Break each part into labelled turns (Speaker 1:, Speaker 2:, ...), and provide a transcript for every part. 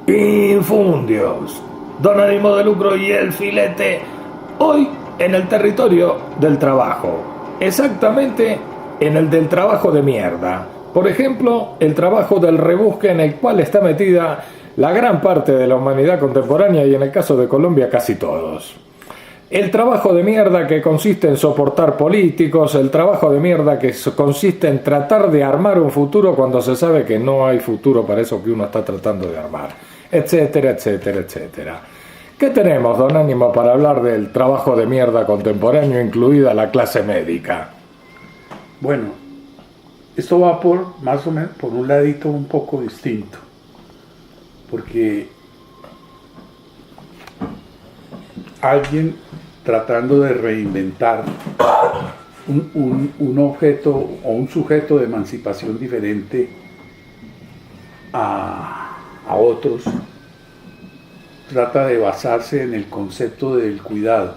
Speaker 1: Infundios, don ánimo de lucro y el filete, hoy en el territorio del trabajo, exactamente en el del trabajo de mierda. Por ejemplo, el trabajo del rebusque en el cual está metida la gran parte de la humanidad contemporánea y en el caso de Colombia casi todos. El trabajo de mierda que consiste en soportar políticos, el trabajo de mierda que consiste en tratar de armar un futuro cuando se sabe que no hay futuro para eso que uno está tratando de armar, etcétera, etcétera, etcétera. ¿Qué tenemos, don Ánimo, para hablar del trabajo de mierda contemporáneo, incluida la clase médica?
Speaker 2: Bueno, esto va por más o menos por un ladito un poco distinto, porque alguien tratando de reinventar un objeto o un sujeto de emancipación diferente a otros, trata de basarse en el concepto del cuidado.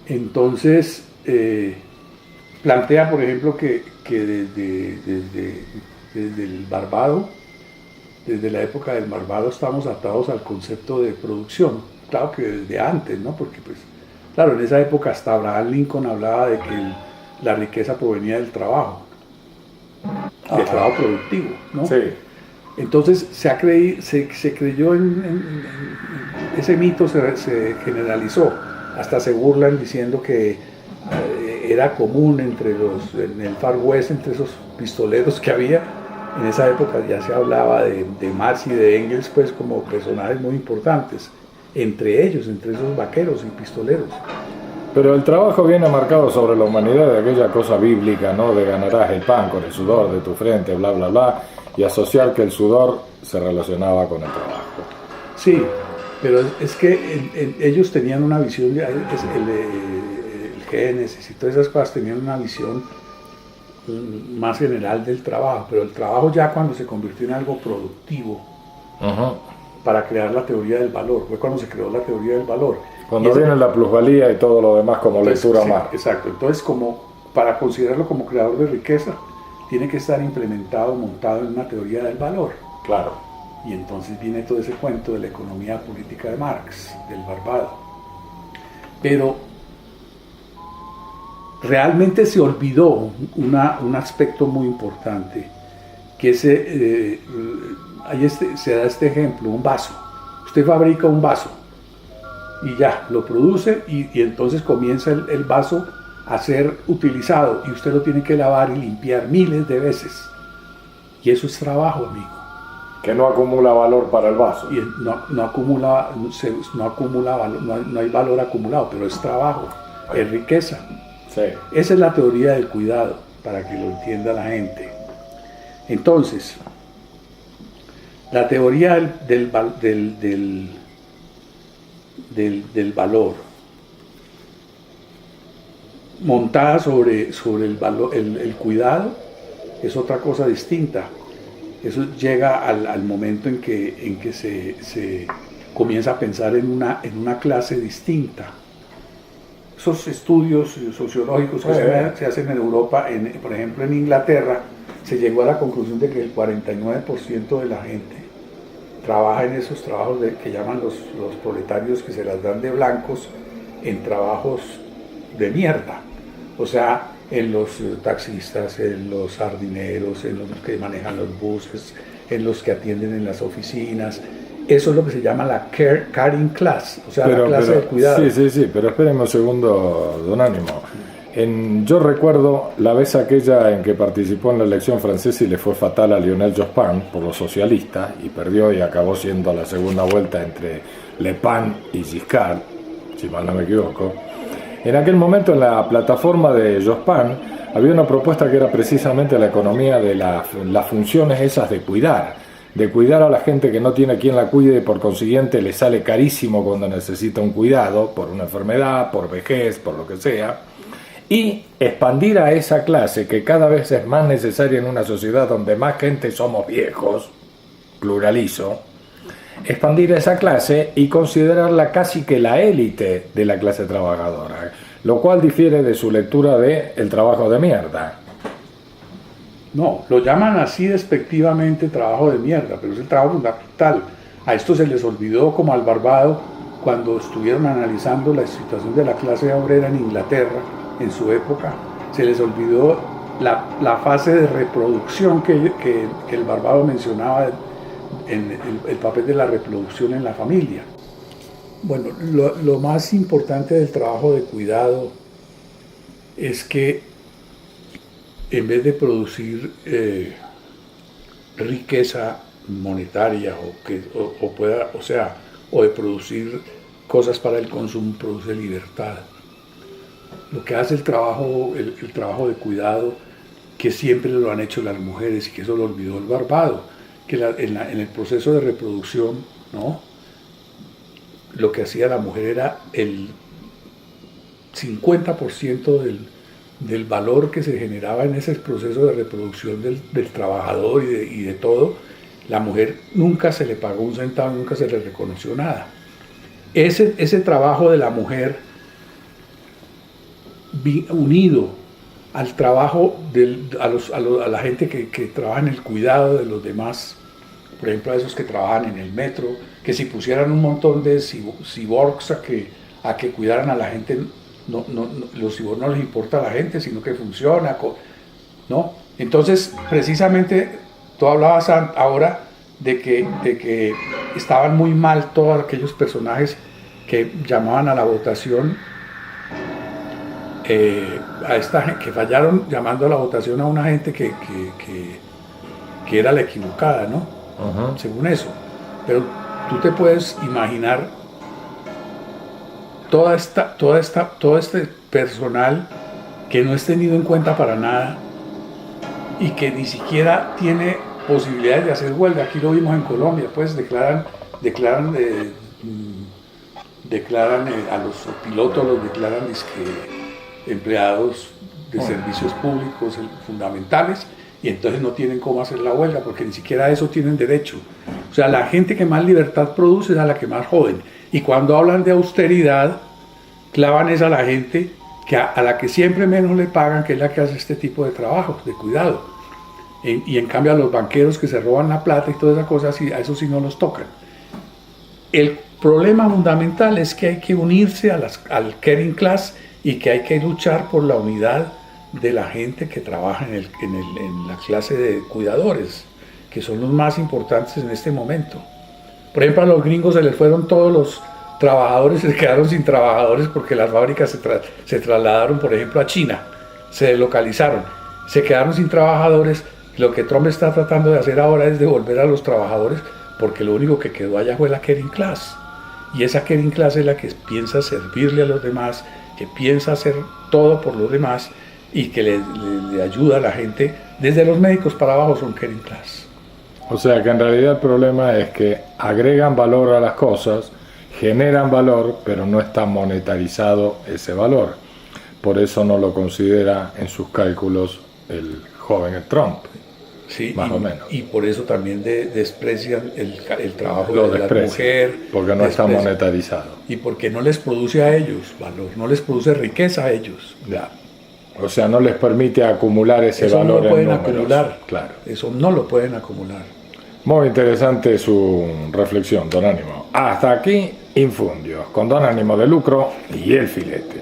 Speaker 2: Entonces, plantea, por ejemplo, que desde el Barbado, desde la época del Barbado, estamos atados al concepto de producción. Claro que desde antes, ¿no? Porque, pues, claro, en esa época hasta Abraham Lincoln hablaba de que la riqueza provenía del trabajo, del trabajo productivo, ¿no?
Speaker 1: Sí.
Speaker 2: Entonces se creyó en ese mito, se generalizó, hasta se burlan diciendo que era común en el Far West, entre esos pistoleros que había, en esa época ya se hablaba de Marx y de Engels, pues, como personajes muy importantes, entre ellos, entre esos vaqueros y pistoleros.
Speaker 1: Pero el trabajo viene marcado sobre la humanidad de aquella cosa bíblica, ¿no? De ganarás el pan con el sudor de tu frente, bla, bla, bla, y asociar que el sudor se relacionaba con el trabajo.
Speaker 2: Sí, pero es que ellos tenían una visión, el Génesis y todas esas cosas tenían una visión más general del trabajo, pero el trabajo ya cuando se convirtió en algo productivo, para crear la teoría del valor, fue cuando se creó la teoría del valor.
Speaker 1: Cuando viene la plusvalía y todo lo demás como lectura más.
Speaker 2: Exacto, entonces para considerarlo como creador de riqueza, tiene que estar implementado, montado en una teoría del valor.
Speaker 1: Claro.
Speaker 2: Y entonces viene todo ese cuento de la economía política de Marx, del Barbado. Pero realmente se olvidó un aspecto muy importante, que se da este ejemplo, un vaso. Usted fabrica un vaso y ya, lo produce y entonces comienza el vaso a ser utilizado y usted lo tiene que lavar y limpiar miles de veces. Y eso es trabajo, amigo.
Speaker 1: Que no acumula valor para el vaso.
Speaker 2: Y no acumula valor, no hay valor acumulado, pero es trabajo, es riqueza.
Speaker 1: Sí.
Speaker 2: Esa es la teoría del cuidado, para que lo entienda la gente. Entonces, la teoría del valor, montada sobre el valor, el cuidado, es otra cosa distinta. Eso llega al momento en que se comienza a pensar en una clase distinta. Esos estudios sociológicos que se hacen en Europa, por ejemplo en Inglaterra, se llegó a la conclusión de que el 49% de la gente trabaja en esos trabajos que llaman los proletarios, que se las dan de blancos, en trabajos de mierda. O sea, en los taxistas, en los jardineros, en los que manejan los buses, en los que atienden en las oficinas. Eso es lo que se llama la caring class, o sea, la clase de cuidado.
Speaker 1: Sí, pero espérenme un segundo, don Ánimo. Yo recuerdo la vez aquella en que participó en la elección francesa y le fue fatal a Lionel Jospin por los socialistas y perdió y acabó siendo la segunda vuelta entre Le Pen y Giscard, si mal no me equivoco. En aquel momento en la plataforma de Jospin había una propuesta que era precisamente la economía de las funciones esas de cuidar a la gente que no tiene quien la cuide y por consiguiente le sale carísimo cuando necesita un cuidado por una enfermedad, por vejez, por lo que sea, y expandir a esa clase que cada vez es más necesaria en una sociedad donde más gente somos viejos, pluralizo, expandir a esa clase y considerarla casi que la élite de la clase trabajadora, lo cual difiere de su lectura de el trabajo de mierda.
Speaker 2: No, lo llaman así despectivamente trabajo de mierda, pero es el trabajo fundamental. A esto se les olvidó, como al Barbado, cuando estuvieron analizando la situación de la clase obrera en Inglaterra en su época, se les olvidó la fase de reproducción que el Barbado mencionaba en el papel de la reproducción en la familia. Bueno, lo más importante del trabajo de cuidado es que en vez de producir riqueza monetaria o de producir cosas para el consumo, produce libertad. Lo que hace el trabajo de cuidado, que siempre lo han hecho las mujeres y que eso lo olvidó el Barbado, que en el proceso de reproducción, ¿no?, lo que hacía la mujer era el 50% del valor que se generaba en ese proceso de reproducción del trabajador y de todo. La mujer nunca se le pagó un centavo, nunca se le reconoció nada. Ese trabajo de la mujer unido al trabajo a la gente que trabaja en el cuidado de los demás, por ejemplo a esos que trabajan en el metro, que si pusieran un montón de cyborgs a que cuidaran a la gente, los cyborgs no les importa a la gente, sino que funciona, ¿no? Entonces, precisamente, tú hablabas ahora de que estaban muy mal todos aquellos personajes que llamaban a la votación, que fallaron llamando a la votación a una gente que era la equivocada, ¿no? Uh-huh. Según eso. Pero tú te puedes imaginar todo este personal que no es tenido en cuenta para nada y que ni siquiera tiene posibilidades de hacer huelga. Aquí lo vimos en Colombia, pues declaran a los pilotos, los declaran empleados de servicios públicos fundamentales, y entonces no tienen cómo hacer la huelga porque ni siquiera a eso tienen derecho. O sea, la gente que más libertad produce es a la que más joden. Y cuando hablan de austeridad, clavan es a la gente a la que siempre menos le pagan, que es la que hace este tipo de trabajo, de cuidado. Y en cambio a los banqueros que se roban la plata y todas esas cosas, a eso sí no los tocan. El problema fundamental es que hay que unirse al caring class y que hay que luchar por la unidad de la gente que trabaja en la clase de cuidadores, que son los más importantes en este momento. Por ejemplo, a los gringos se les fueron todos los trabajadores, se quedaron sin trabajadores porque las fábricas se trasladaron, por ejemplo, a China, se deslocalizaron, se quedaron sin trabajadores. Lo que Trump está tratando de hacer ahora es devolver a los trabajadores, porque lo único que quedó allá fue la caring class, y esa caring class es la que piensa servirle a los demás, que piensa hacer todo por los demás y que le ayuda a la gente, desde los médicos para abajo son caring class.
Speaker 1: O sea que en realidad el problema es que agregan valor a las cosas, generan valor, pero no está monetarizado ese valor. Por eso no lo considera en sus cálculos el joven Trump.
Speaker 2: Sí,
Speaker 1: más o menos.
Speaker 2: Y por eso también desprecian el trabajo de la mujer.
Speaker 1: Porque no está monetarizado.
Speaker 2: Y porque no les produce a ellos valor, no les produce riqueza a ellos.
Speaker 1: Ya. O sea, no les permite acumular ese
Speaker 2: eso
Speaker 1: valor.
Speaker 2: No lo pueden
Speaker 1: en
Speaker 2: acumular.
Speaker 1: Claro.
Speaker 2: Eso no lo pueden acumular.
Speaker 1: Muy interesante su reflexión, don Ánimo. Hasta aquí, Infundios, con don Ánimo de Lucro y el filete.